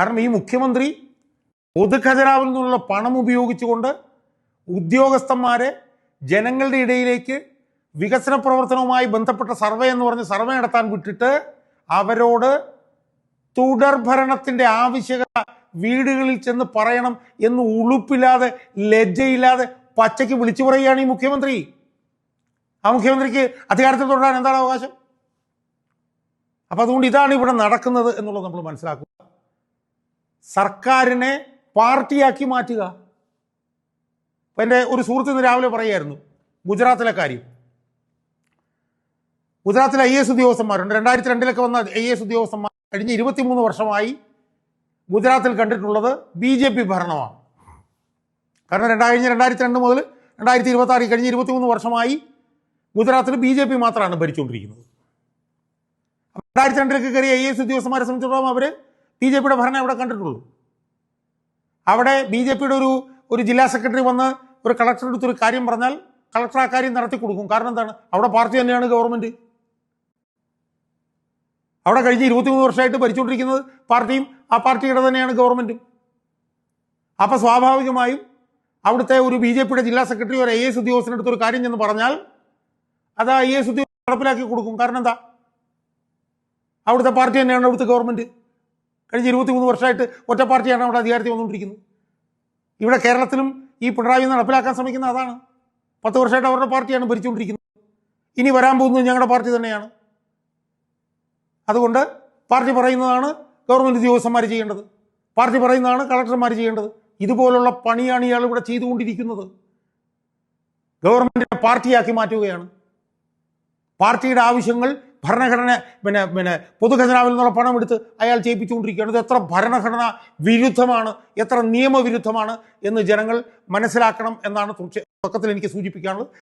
കാരണം ഈ മുഖ്യമന്ത്രി പൊതുഖജനാവിൽ നിന്നുള്ള പണം ഉപയോഗിച്ചുകൊണ്ട് ഉദ്യോഗസ്ഥന്മാരെ ജനങ്ങളുടെ ഇടയിലേക്ക് വികസന പ്രവർത്തനവുമായി ബന്ധപ്പെട്ട സർവേ എന്ന് പറഞ്ഞ് സർവേ നടത്താൻ വിട്ടിട്ട് അവരോട് തുടർഭരണത്തിന്റെ ആവശ്യകത വീടുകളിൽ ചെന്ന് പറയണം എന്ന് ഉളുപ്പില്ലാതെ ലജ്ജയില്ലാതെ പച്ചയ്ക്ക് വിളിച്ചു പറയുകയാണ് ഈ മുഖ്യമന്ത്രി. ആ മുഖ്യമന്ത്രിക്ക് അധികാരത്തിൽ തുടരാൻ എന്താണ് അവകാശം? അപ്പൊ അതുകൊണ്ട് ഇതാണ് ഇവിടെ നടക്കുന്നത് എന്നുള്ളത് നമ്മൾ മനസ്സിലാക്കുക. സർക്കാരിനെ പാർട്ടിയാക്കി മാറ്റുക. അപ്പൊ എൻ്റെ ഒരു സുഹൃത്ത് ഇന്ന് രാവിലെ പറയായിരുന്നു ഗുജറാത്തിലെ കാര്യം. ഗുജറാത്തിലെ IAS ഉദ്യോഗസ്ഥന്മാരുണ്ട്. 2002 വന്ന IAS ഉദ്യോഗസ്ഥന്മാർ കഴിഞ്ഞ 23 വർഷമായി ഗുജറാത്തിൽ കണ്ടിട്ടുള്ളത് BJP ഭരണമാണ്. കാരണം 2002 മുതൽ 2026 കഴിഞ്ഞ 23 വർഷമായി ഗുജറാത്തിൽ BJP മാത്രമാണ് ഭരിച്ചുകൊണ്ടിരിക്കുന്നത്. 2002 കയറിയ IAS ഉദ്യോഗസ്ഥന്മാരെ സംബന്ധിച്ചിടത്തോളം അവർ BJPയുടെ ഭരണം അവിടെ കണ്ടിട്ടുള്ളൂ. അവിടെ BJPയുടെ ഒരു ജില്ലാ സെക്രട്ടറി വന്ന് ഒരു കളക്ടറുടെ അടുത്തൊരു കാര്യം പറഞ്ഞാൽ കളക്ടർ ആ കാര്യം നടത്തി കൊടുക്കും. കാരണം എന്താണ്? അവിടെ പാർട്ടി തന്നെയാണ് ഗവൺമെന്റ്. അവിടെ കഴിഞ്ഞ 23 വർഷമായിട്ട് ഭരിച്ചുകൊണ്ടിരിക്കുന്നത് പാർട്ടിയും ആ പാർട്ടിയുടെ തന്നെയാണ് ഗവൺമെന്റും. അപ്പൊ സ്വാഭാവികമായും അവിടുത്തെ ഒരു BJPയുടെ ജില്ലാ സെക്രട്ടറി ഒരു IAS ഉദ്യോഗസ്ഥനടുത്ത് ഒരു കാര്യം ചെന്ന് പറഞ്ഞാൽ അത് IAS ഉദ്യോഗസ്ഥൻ നടപ്പിലാക്കി കൊടുക്കും. കാരണം എന്താ? അവിടുത്തെ പാർട്ടി തന്നെയാണ് അവിടുത്തെ ഗവൺമെന്റ്. കഴിഞ്ഞ 23 വർഷമായിട്ട് ഒറ്റ പാർട്ടിയാണ് അവിടെ അധികാരത്തിൽ വന്നുകൊണ്ടിരിക്കുന്നത്. ഇവിടെ കേരളത്തിലും ഈ പിണറായി നടപ്പിലാക്കാൻ ശ്രമിക്കുന്ന അതാണ്. 10 വർഷമായിട്ട് അവരുടെ പാർട്ടിയാണ് ഭരിച്ചുകൊണ്ടിരിക്കുന്നത്. ഇനി വരാൻ പോകുന്നത് ഞങ്ങളുടെ പാർട്ടി തന്നെയാണ്. അതുകൊണ്ട് പാർട്ടി പറയുന്നതാണ് ഗവൺമെന്റ് ഉദ്യോഗസ്ഥന്മാർ ചെയ്യേണ്ടത്, പാർട്ടി പറയുന്നതാണ് കളക്ടർമാർ ചെയ്യേണ്ടത്. ഇതുപോലുള്ള പണിയാണ് ഇയാൾ ഇവിടെ ചെയ്തുകൊണ്ടിരിക്കുന്നത്. ഗവൺമെന്റിനെ പാർട്ടിയാക്കി മാറ്റുകയാണ്. പാർട്ടിയുടെ ആവശ്യങ്ങൾ ഭരണഘടന പൊതുഖജനാവിൽ നിന്നുള്ള പണം എടുത്ത് അയാൾ ചെയ്യിപ്പിച്ചുകൊണ്ടിരിക്കുകയാണ്. ഇത് എത്ര ഭരണഘടന വിരുദ്ധമാണ്, എത്ര നിയമവിരുദ്ധമാണ് എന്ന് ജനങ്ങൾ മനസ്സിലാക്കണം എന്നാണ് തുടക്കത്തിൽ എനിക്ക് സൂചിപ്പിക്കാനുള്ളത്.